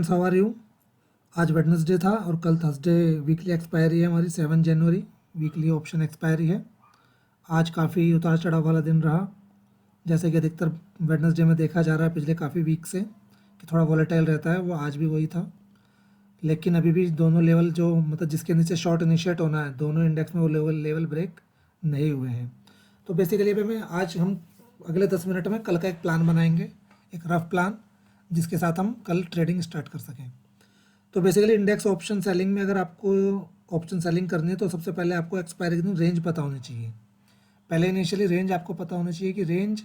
Friends, how are you. आज Wednesday था और कल थर्सडे वीकली एक्सपायरी है हमारी 7 जनवरी वीकली ऑप्शन एक्सपायरी है। आज काफ़ी उतार चढ़ाव वाला दिन रहा, जैसे कि अधिकतर वेडनेसडे में देखा जा रहा है पिछले काफ़ी वीक से कि थोड़ा वॉलेटाइल रहता है। वो आज भी वही था, लेकिन अभी भी दोनों लेवल जो मतलब जिसके नीचे शॉर्ट इनिशिएट होना है, दोनों इंडेक्स में वो लेवल ब्रेक नहीं हुए हैं। तो बेसिकली अभी मैं आज हम अगले 10 मिनट में कल का एक प्लान बनाएंगे, एक रफ प्लान जिसके साथ हम कल ट्रेडिंग स्टार्ट कर सकें। तो बेसिकली इंडेक्स ऑप्शन सेलिंग में अगर आपको ऑप्शन सेलिंग करनी है तो सबसे पहले आपको एक्सपायरी के दिन रेंज पता होनी चाहिए। पहले इनिशियली रेंज आपको पता होना चाहिए कि रेंज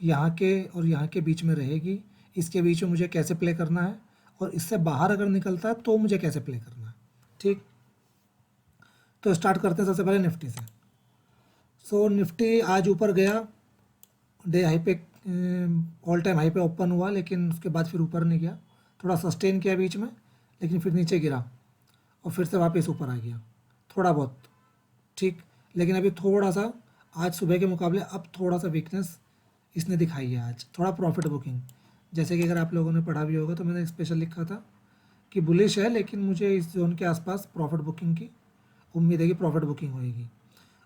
यहाँ के और यहाँ के बीच में रहेगी, इसके बीच में मुझे कैसे प्ले करना है, और इससे बाहर अगर निकलता है तो मुझे कैसे प्ले करना है। ठीक, तो स्टार्ट करते हैं सबसे पहले निफ्टी से। सो निफ्टी आज ऊपर गया, डे हाई पे ऑल टाइम हाई पे ओपन हुआ, लेकिन उसके बाद फिर ऊपर नहीं गया, थोड़ा सस्टेन किया बीच में, लेकिन फिर नीचे गिरा और फिर से वापस ऊपर आ गया थोड़ा बहुत। ठीक, लेकिन अभी थोड़ा सा आज सुबह के मुकाबले अब थोड़ा सा वीकनेस इसने दिखाई है। आज थोड़ा प्रॉफिट बुकिंग, जैसे कि अगर आप लोगों ने पढ़ा भी होगा तो मैंने स्पेशल लिखा था कि बुलिश है, लेकिन मुझे इस जोन के आसपास प्रॉफिट बुकिंग की उम्मीद है कि प्रॉफिट बुकिंग होएगी।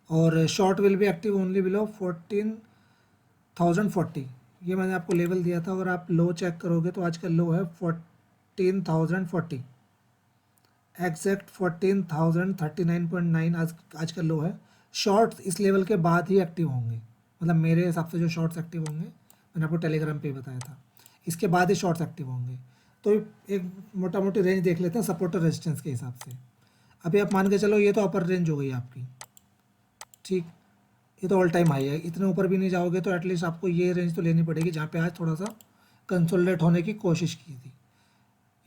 और short will be active only below 14,040, ये मैंने आपको लेवल दिया था। अगर आप लो चेक करोगे तो आज का लो है 14,040, एग्जैक्ट 14,039.9 आज का लो है। शॉर्ट्स इस लेवल के बाद ही एक्टिव होंगे, मतलब मेरे हिसाब से जो शॉर्ट्स एक्टिव होंगे, मैंने आपको टेलीग्राम पे बताया था, इसके बाद ही शॉर्ट्स एक्टिव होंगे। तो एक मोटा मोटी रेंज देख लेते हैं सपोर्ट और रेजिस्टेंस के हिसाब से। अभी आप मान के चलो ये तो अपर रेंज हो गई आपकी। ठीक, ये तो ऑल टाइम हाई है, इतने ऊपर भी नहीं जाओगे तो एटलीस्ट आपको ये रेंज तो लेनी पड़ेगी जहाँ पे आज थोड़ा सा कंसोलिडेट होने की कोशिश की थी।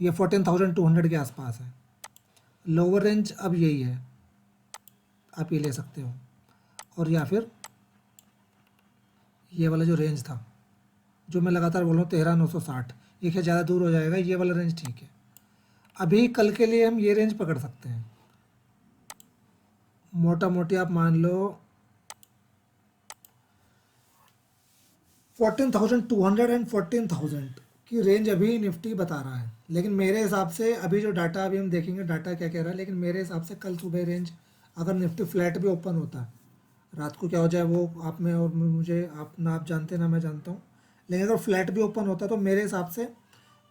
ये 14,200 के आसपास है। लोअर रेंज अब यही है, आप ये ले सकते हो, और या फिर ये वाला जो रेंज था जो मैं लगातार बोल रहा हूँ 13,960, ये क्या ज़्यादा दूर हो जाएगा, ये वाला रेंज ठीक है। अभी कल के लिए हम ये रेंज पकड़ सकते हैं, मोटा मोटी आप मान लो 14,200 एंड 14,000 की रेंज अभी निफ्टी बता रहा है। लेकिन मेरे हिसाब से अभी जो डाटा अभी हम देखेंगे डाटा क्या कह रहा है, लेकिन मेरे हिसाब से कल सुबह रेंज अगर निफ्टी फ्लैट भी ओपन होता है, रात को क्या हो जाए वो आप में और मुझे आप ना आप जानते ना मैं जानता हूँ, लेकिन अगर फ्लैट भी ओपन होता तो मेरे हिसाब से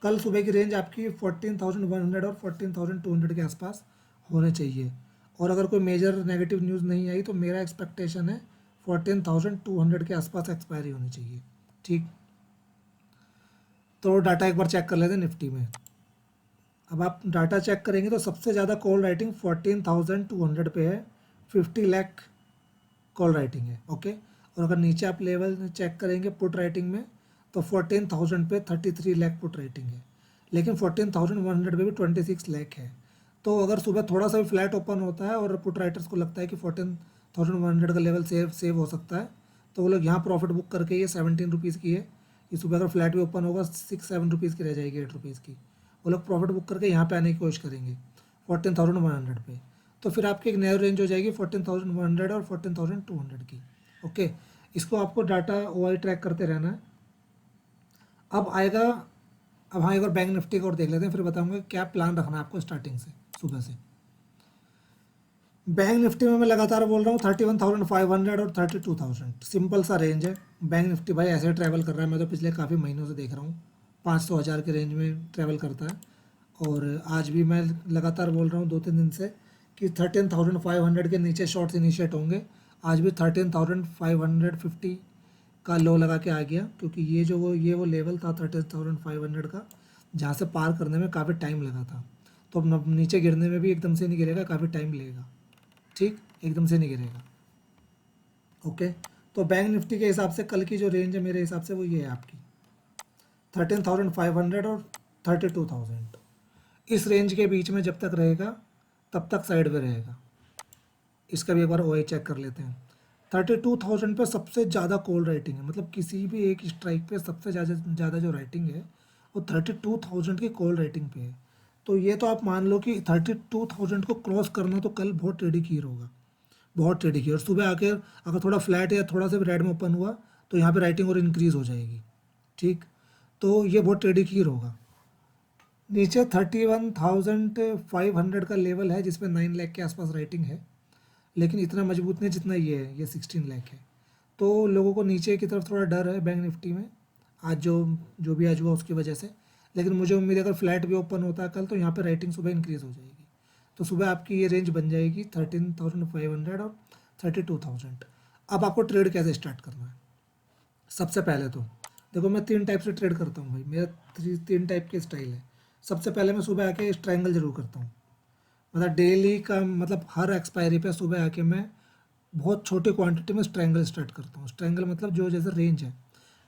कल सुबह की रेंज आपकी 14,100 और 14,200 के आसपास होने चाहिए। और अगर कोई मेजर नेगेटिव न्यूज़ नहीं आई तो मेरा एक्सपेक्टेशन है 14,200 के आसपास एक्सपायरी होनी चाहिए। ठीक, तो डाटा एक बार चेक कर लेते हैं निफ्टी में। अब आप डाटा चेक करेंगे तो सबसे ज़्यादा कॉल राइटिंग 14,200 पे है, 50 लाख कॉल राइटिंग है। ओके, और अगर नीचे आप लेवल चेक करेंगे पुट राइटिंग में तो 14,000 पे 33 लाख पुट राइटिंग है, लेकिन 14,100 पे भी 26 लाख है। तो अगर सुबह थोड़ा सा भी फ्लैट ओपन होता है और पुट राइटर्स को लगता है कि 14,100 का लेवल सेव हो सकता है, तो वो लोग यहाँ प्रॉफिट बुक करके, ये 17 रुपीज़ की है, ये सुबह अगर फ्लैट भी ओपन होगा 6-7 रुपीज़ की रह जाएगी, 8 रुपीज़ की, वो लोग प्रॉफिट बुक करके यहाँ पे आने की कोशिश करेंगे 14,100 पे। तो फिर आपकी एक नई रेंज हो जाएगी 14,100 और 14,200 की। ओके, इसको आपको डाटा ओआई ट्रैक करते रहना है। अब आएगा, अब हाँ एक बार बैंक निफ्टी का और देख लेते हैं, फिर बताऊंगा क्या प्लान रखना है आपको स्टार्टिंग से सुबह से। बैंक निफ्टी में मैं लगातार बोल रहा हूँ 31,500 और 32,000 सिंपल सा रेंज है। बैंक निफ्टी भाई ऐसे ट्रैवल कर रहा है, मैं तो पिछले काफ़ी महीनों से देख रहा हूँ 500,000 के रेंज में ट्रैवल करता है। और आज भी मैं लगातार बोल रहा हूँ 2-3 दिन से कि 13,500 के नीचे शॉर्ट्स इनिशिएट होंगे। आज भी 13,550 का लो लगा के आ गया, क्योंकि ये वो लेवल था 13,500 का, जहाँ से पार करने में काफ़ी टाइम लगा था। तो अब नीचे गिरने में भी एकदम से नहीं गिरेगा, काफ़ी टाइम लगेगा। ठीक, एकदम से नहीं गिरेगा। ओके, तो बैंक निफ्टी के हिसाब से कल की जो रेंज है मेरे हिसाब से वो ये है आपकी 13,500 और 32,000। इस रेंज के बीच में जब तक रहेगा तब तक साइड में रहेगा। इसका भी एक बार ओए चेक कर लेते हैं। 32,000 पे सबसे ज़्यादा कॉल राइटिंग है, मतलब किसी भी एक स्ट्राइक पे सबसे ज़्यादा जो राइटिंग है वो 32,000 की कॉल राइटिंग पे है। तो ये तो आप मान लो कि 32,000 को क्रॉस करना तो कल बहुत ट्रेडी कीर होगा, बहुत ट्रेडी की। और सुबह आके अगर थोड़ा फ्लैट या थोड़ा सा भी रेड में ओपन हुआ तो यहाँ पे राइटिंग और इंक्रीज़ हो जाएगी। ठीक, तो ये बहुत ट्रेडी कीर होगा। नीचे 31,500 का लेवल है जिसमें 9 लाख के आसपास रेटिंग है, लेकिन इतना मजबूत नहीं जितना ये है, ये 16 लाख है। तो लोगों को नीचे की तरफ थोड़ा डर है बैंक निफ्टी में, आज जो जो भी आज हुआ उसकी वजह से। लेकिन मुझे उम्मीद है अगर फ्लैट भी ओपन होता है कल तो यहाँ पे रेटिंग सुबह इंक्रीज़ हो जाएगी, तो सुबह आपकी ये रेंज बन जाएगी 13,500 और 32,000। अब आपको ट्रेड कैसे स्टार्ट करना है? सबसे पहले तो देखो, मैं 3 टाइप से ट्रेड करता हूँ भाई, मेरा 3 टाइप के स्टाइल है। सबसे पहले मैं सुबह आके ट्रायंगल जरूर करता हूँ, मतलब डेली का, मतलब हर एक्सपायरी पे सुबह आके मैं बहुत छोटी क्वांटिटी में स्ट्रैंगल स्टार्ट करता हूँ। स्ट्रैंगल मतलब जो जैसे रेंज है,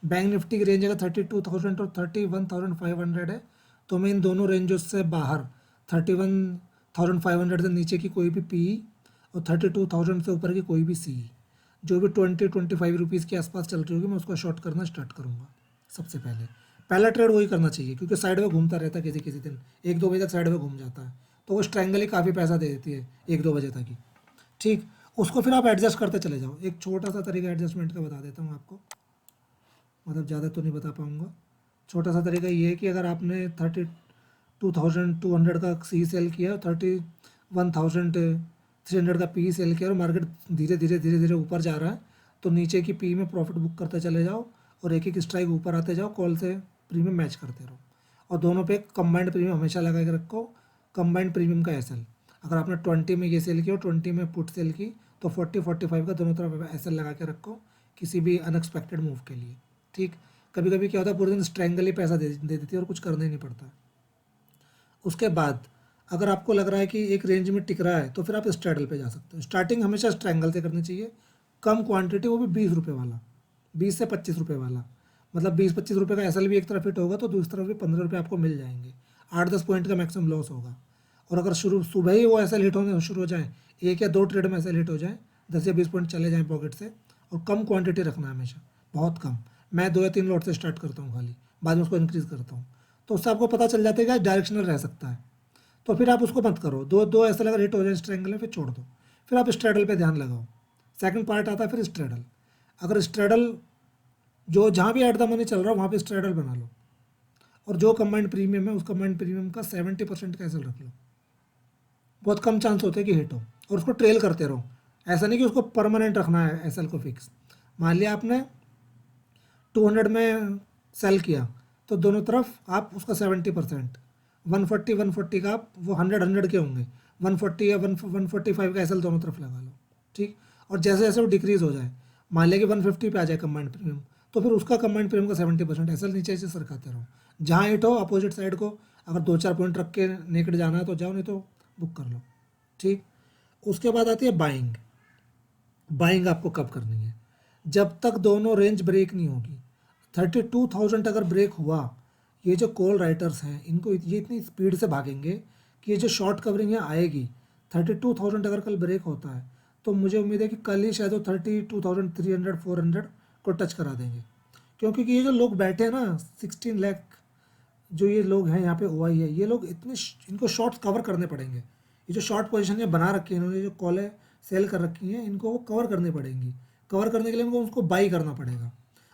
बैंक निफ्टी की रेंज अगर 32,000 और 31,500 है, तो मैं इन दोनों रेंजों से बाहर 31,500 से नीचे की कोई भी पी और 32,000 से ऊपर की कोई भी सी, जो भी 20-25 रुपीज़ के आसपास चल रही होगी, मैं उसको शॉर्ट करना स्टार्ट करूँगा। सबसे पहले पहला ट्रेड वही करना चाहिए, क्योंकि साइड में घूमता रहता है, किसी किसी दिन 1-2 बजे तक साइड में घूम जाता है, तो वो स्ट्रैंगल ही काफ़ी पैसा दे देती है 1-2 बजे तक ही। ठीक, उसको फिर आप एडजस्ट करते चले जाओ। एक छोटा सा तरीका एडजस्टमेंट का बता देता हूँ आपको, मतलब ज़्यादा तो नहीं बता पाऊँगा। छोटा सा तरीका ये है कि अगर आपने 32,200 का सी सेल किया, 31,300 का पी सेल किया और मार्केट धीरे धीरे धीरे धीरे ऊपर जा रहा है, तो नीचे की पी में प्रॉफिट बुक करते चले जाओ और एक एक स्ट्राइक ऊपर आते जाओ, कॉल से प्रीमियम मैच करते रहो। और दोनों पे कंबाइंड प्रीमियम हमेशा लगा के रखो, कंबाइंड प्रीमियम का एसएल। अगर आपने 20 में ये सेल किया और 20 में पुट सेल की, तो 40-45 का दोनों तरफ एसएल लगा के रखो किसी भी अनएक्सपेक्टेड मूव के लिए। ठीक, कभी कभी क्या होता है, पूरे दिन स्ट्रैंगल ही पैसा दे देती है और कुछ करना ही नहीं पड़ता। उसके बाद अगर आपको लग रहा है कि एक रेंज में टिक रहा है, तो फिर आप स्ट्रैडल पे जा सकते हो। स्टार्टिंग हमेशा स्ट्रैंगल से करनी चाहिए, कम क्वांटिटी, वो भी 20 रुपये वाला, 20 से 25 रुपये वाला। मतलब 20-25 रुपये का एसएल भी एक तरफ हिट होगा तो दूसरी तरफ भी 15 रुपये आपको मिल जाएंगे। 8-10 पॉइंट का मैक्सिमम लॉस होगा। और अगर शुरू सुबह ही वो एसएल हिट होने शुरू हो जाए, 1 या 2 ट्रेड में एसएल हिट हो जाए, 10 या 20 पॉइंट चले जाएँ पॉकेट से, और कम क्वांटिटी रखना है हमेशा, बहुत कम। मैं 2 या 3 लॉट से स्टार्ट करता हूँ खाली, बाद में उसको इंक्रीज़ करता हूँ। तो उससे आपको पता चल जाता है कि डायरेक्शनल रह सकता है, तो फिर आप उसको मत करो। दो दो ऐसा अगर हिट हो जाए स्ट्रैंगल में, फिर छोड़ दो, फिर आप स्ट्रेडल पे ध्यान लगाओ। सेकंड पार्ट आता है फिर स्ट्रेडल। अगर स्ट्रेडल जो जहाँ भी एट द मनी चल रहा है वहाँ पे स्ट्रेडल बना लो, और जो कंबाइंड प्रीमियम है उस कंबाइंड प्रीमियम का 70% का एसएल रख लो। बहुत कम चांस होते हैं कि हिट हो, और उसको ट्रेल करते रहो। ऐसा नहीं कि उसको परमानेंट रखना है एसएल को फिक्स। मान लिया आपने 200 में सेल किया, तो दोनों तरफ आप उसका 70%, 140 का आप वो 100 के होंगे, 140 या 145 का एसएल दोनों तरफ लगा लो। ठीक, और जैसे जैसे वो डिक्रीज हो जाए, मान लिया कि 150 पे आ जाए कंबाइंड प्रीमियम, तो फिर उसका कंबाइंड प्रीमियम का 70% एसएल नीचे से सरकाते रहो। जहाँ हिट हो अपोजिट साइड को, अगर 2-4 पॉइंट रख के नेकड जाना है तो जाओ, नहीं तो बुक कर लो। ठीक, उसके बाद आती है बाइंग। बाइंग आपको कब करनी है? जब तक दोनों रेंज ब्रेक नहीं होगी। 32,000 अगर ब्रेक हुआ, ये जो कॉल राइटर्स हैं इनको ये इतनी स्पीड से भागेंगे कि ये जो शॉर्ट कवरिंग है आएगी। 32,000 अगर कल ब्रेक होता है, तो मुझे उम्मीद है कि कल ही शायद वो 32,300-400 को टच करा देंगे। क्योंकि ये जो लोग बैठे हैं ना, 16 लाख जो ये लोग हैं यहाँ पे ओआई है, ये लोग इतने इनको शॉर्ट्स कवर करने पड़ेंगे। ये जो शॉर्ट पोजीशन ये बना रखी है इन्होंने, जो कॉल है सेल कर रखी हैं, इनको वो कवर करनी पड़ेंगी। कवर करने के लिए इनको उसको बाई करना पड़ेगा,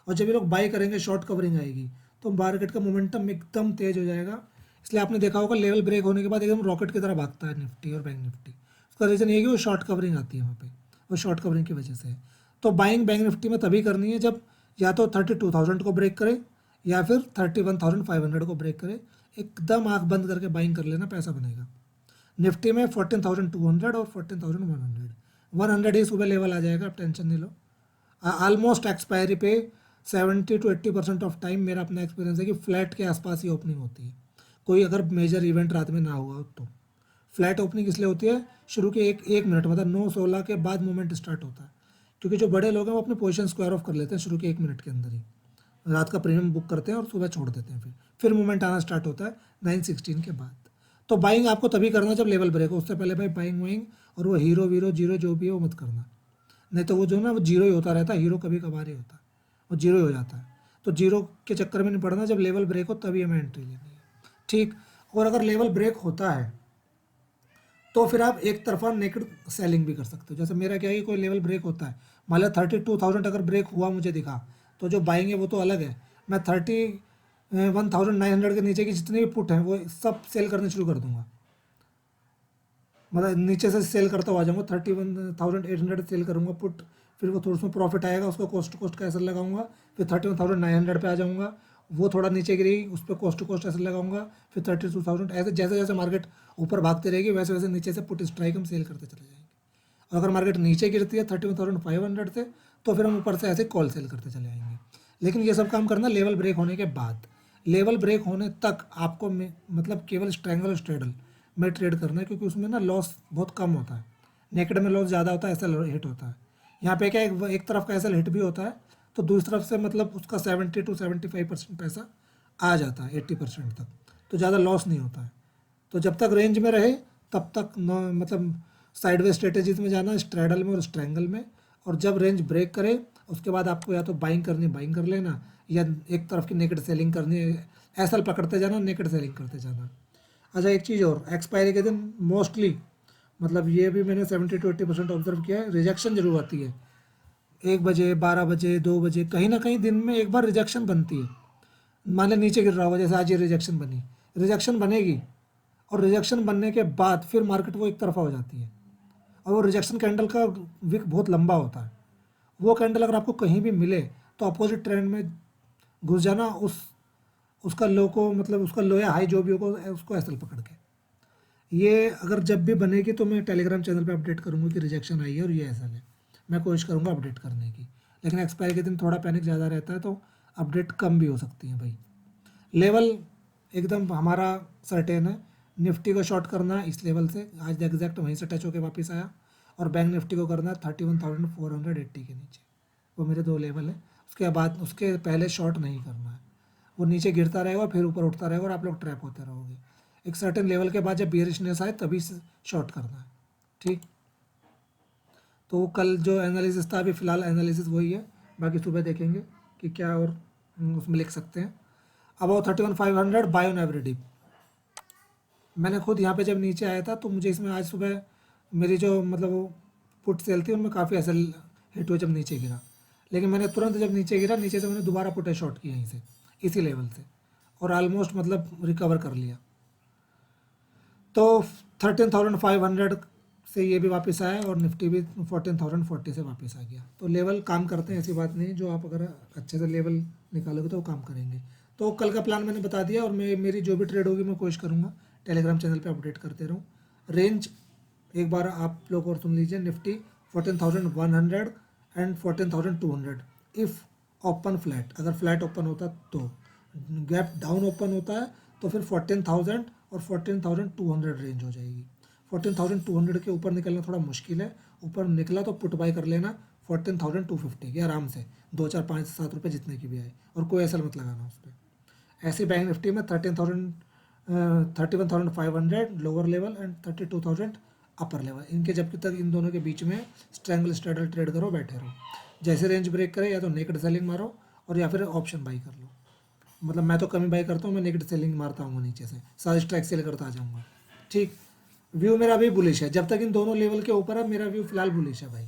और जब ये लोग बाई करेंगे शॉर्ट कवरिंग आएगी, तो मार्केट का मोमेंटम एकदम तेज हो जाएगा। इसलिए आपने देखा होगा लेवल ब्रेक होने के बाद एकदम रॉकेट की तरह भागता है निफ्टी और बैंक निफ्टी। उसका रीज़न ये है कि वो शॉर्ट कवरिंग आती है वहाँ पे, वो शॉर्ट कवरिंग की वजह से है। तो बाइंग बैंक निफ्टी में तभी करनी है जब या तो 32,000 को ब्रेक करे, या फिर 31,500 को ब्रेक करे। एकदम आंख बंद करके बाइंग कर लेना, पैसा बनेगा। निफ्टी में 14,200 और 14,100, 100 ही सुबह लेवल आ जाएगा, आप टेंशन नहीं लो। ऑलमोस्ट एक्सपायरी पे 70-80% ऑफ टाइम मेरा अपना एक्सपीरियंस है कि फ्लैट के आसपास ही ओपनिंग होती है। कोई अगर मेजर इवेंट रात में ना हुआ हो तो। फ्लैट ओपनिंग इसलिए होती है, शुरू के एक मिनट, मतलब 9:16 के बाद मूवमेंट स्टार्ट होता है, क्योंकि जो बड़े लोग हैं वो अपने पोजीशन स्क्वायर ऑफ कर लेते हैं शुरू के 1 मिनट के अंदर ही। रात का प्रीमियम बुक करते हैं और सुबह छोड़ देते हैं, फिर मूवमेंट आना स्टार्ट होता है 9:16 के बाद। तो बाइंग आपको तभी करना जब लेवल ब्रेक हो, उससे पहले भाई बाइंग वाइंग और वो हीरो वीरो जीरो जो भी है वो मत करना। नहीं तो वो जो ना वो जीरो ही होता रहता है, हीरो कभी कभार ही होता है, वो जीरो ही हो जाता है। तो जीरो के चक्कर में नहीं पड़ना, जब लेवल ब्रेक हो तभी हमें एंट्री लेनी है। ठीक, और अगर लेवल ब्रेक होता है तो फिर आप एक तरफा नेकड सेलिंग भी कर सकते हो। जैसे मेरा क्या है कि कोई लेवल ब्रेक होता है, मान लिया 32,000 अगर ब्रेक हुआ मुझे दिखा, तो जो बाइंग है वो तो अलग है। मैं 1900 के नीचे की जितनी भी पुट हैं वो सब सेल करने शुरू कर दूंगा, मतलब नीचे से सेल करता हुआ आ जाऊँगा, 31,800 सेल करूँगा पुट, फिर वो थोड़ा उसमें प्रॉफिट आएगा, उसको कोस्ट टू कोस्ट का ऐसा लगाऊंगा, फिर 31,900 पे आ जाऊँगा, वो थोड़ा नीचे गिरी उस पर कोस्ट टू कोस्ट ऐसे लगाऊंगा, फिर 32,000, ऐसे जैसे जैसे मार्केट ऊपर भागती रहेगी वैसे वैसे नीचे से पुट स्ट्राइक हम सेल करते चले जाएंगे। और अगर मार्केट नीचे गिरती है 31,500 से, तो फिर हम ऊपर से ऐसे कॉल सेल करते चले आएंगे। लेकिन ये सब काम करना लेवल ब्रेक होने के बाद। लेवल ब्रेक होने तक आपको मतलब केवल स्ट्रैंगल और स्ट्रेडल में ट्रेड करना है, क्योंकि उसमें ना लॉस बहुत कम होता है, नेकेड में लॉस ज़्यादा होता है, एसएल हिट होता है। यहाँ पे क्या एक तरफ का एसएल हिट भी होता है, तो दूसरी तरफ से मतलब उसका 70 to 75% पैसा आ जाता है, 80% तक, तो ज़्यादा लॉस नहीं होता है। तो जब तक रेंज में रहे तब तक मतलब साइडवे स्ट्रेटेजीज में जाना, स्ट्रैडल में और स्ट्रैंगल में, और जब रेंज ब्रेक करे उसके बाद आपको या तो बाइंग करनी बाइंग कर लेना, या एक तरफ की नेकेड सेलिंग करनी है, एसएल पकड़ते जाना, नेकेड सेलिंग करते जाना। अच्छा एक चीज़ और, एक्सपायरी के दिन मोस्टली मतलब ये भी मैंने 70 to 80% ऑब्जर्व किया है, रिजेक्शन जरूर आती है। 1 बजे, 12 बजे, 2 बजे, कहीं ना कहीं दिन में एक बार रिजेक्शन बनती है। मान लें नीचे गिर रहा होगा, जैसे आज ये रिजेक्शन बनी, रिजेक्शन बनेगी, और रिजेक्शन बनने के बाद फिर मार्केट वो एक तरफा हो जाती है, और वो रिजेक्शन कैंडल का विक बहुत लंबा होता है। वो कैंडल अगर आपको कहीं भी मिले तो अपोजिट ट्रेंड में घुस जाना, उसका लो को मतलब उसका लो या हाई जो भी होगा उसको एसएल पकड़ के। ये अगर जब भी बनेगी तो मैं टेलीग्राम चैनल पे अपडेट करूँगा कि रिजेक्शन आई है और ये एसएल है, मैं कोशिश करूँगा अपडेट करने की। लेकिन एक्सपायरी के दिन थोड़ा पैनिक ज़्यादा रहता है, तो अपडेट कम भी हो सकती है भाई। लेवल एकदम हमारा सर्टेन है, निफ्टी को शॉर्ट करना है इस लेवल से, आज एग्जैक्ट वहीं से टच होकर वापस आया, और बैंक निफ्टी को करना है 31,480 के नीचे, वो मेरे 2 लेवल है। उसके बाद उसके पहले शॉर्ट नहीं करना है, वो नीचे गिरता रहेगा फिर ऊपर उठता रहेगा और आप लोग ट्रैप होते रहोगे। एक सर्टेन लेवल के बाद जब बियरिशनेस आए तभी शॉर्ट करना है, ठीक। तो कल जो एनालिसिस था, अभी फ़िलहाल एनालिसिस वही है, बाकी सुबह देखेंगे कि क्या और उसमें लिख सकते हैं। About 31,500 buy on every dip. मैंने खुद यहाँ पे जब नीचे आया था तो मुझे इसमें आज सुबह मेरी जो मतलब वो पुट सेल थी उनमें काफ़ी ऐसे हिट हुए जब नीचे गिरा, लेकिन मैंने तुरंत जब नीचे गिरा नीचे से मैंने दोबारा पुट शॉर्ट किया यहीं से, इसी लेवल से, और ऑलमोस्ट मतलब रिकवर कर लिया। तो 13,500 से ये भी वापस आया, और निफ्टी भी 14,040 से वापस आ गया। तो लेवल काम करते हैं, ऐसी बात नहीं, जो आप अगर अच्छे से लेवल निकालोगे तो वो काम करेंगे। तो कल का प्लान मैंने बता दिया, और मैं मेरी जो भी ट्रेड होगी मैं कोशिश करूँगा टेलीग्राम चैनल पे अपडेट करते रहूँ। रेंज एक बार आप लोग और सुन लीजिए, Nifty 14,100 and 14,200 if open flat, अगर फ्लैट ओपन होता तो, गैप डाउन ओपन होता है तो फिर 14,000 और 14,200 रेंज हो जाएगी। 14,200 के ऊपर निकलना थोड़ा मुश्किल है, ऊपर निकला तो पुट बाय कर लेना 14,250 की आराम से, 2 4 5 7 रुपये जितने की भी आए, और कोई एसएल मत लगाना उस पर। ऐसे बैंक निफ्टी में 31,500 lower level and 32,000 upper level, इनके जब तक इन दोनों के बीच में स्ट्रैंगल स्ट्रेडल ट्रेड करो, बैठे रहो। जैसे रेंज ब्रेक करे या तो नेकेड सेलिंग मारो, और या फिर ऑप्शन बाई कर लो। मतलब मैं तो कमी बाई करता हूँ, मैं नेकेड सेलिंग मारता हूँ नीचे से, सारे स्ट्राइक सेल करता आ जाऊँगा, ठीक। व्यू मेरा अभी बुलिश है, जब तक इन दोनों लेवल के ऊपर है मेरा व्यू फिलहाल बुलिश है भाई।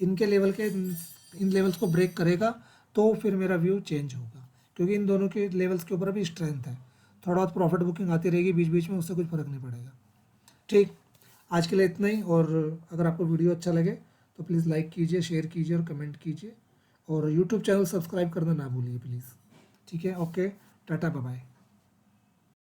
इनके लेवल के इन लेवल्स को ब्रेक करेगा तो फिर मेरा व्यू चेंज होगा, क्योंकि इन दोनों के लेवल्स के ऊपर अभी स्ट्रेंथ है। थोड़ा बहुत प्रॉफिट बुकिंग आती रहेगी बीच बीच में, उससे कुछ फ़र्क नहीं पड़ेगा, ठीक। आज के लिए इतना ही, और अगर आपको वीडियो अच्छा लगे तो प्लीज़ लाइक कीजिए, शेयर कीजिए और कमेंट कीजिए, और यूट्यूब चैनल सब्सक्राइब करना ना भूलिए प्लीज़, ठीक है। Okay, tata, bye bye.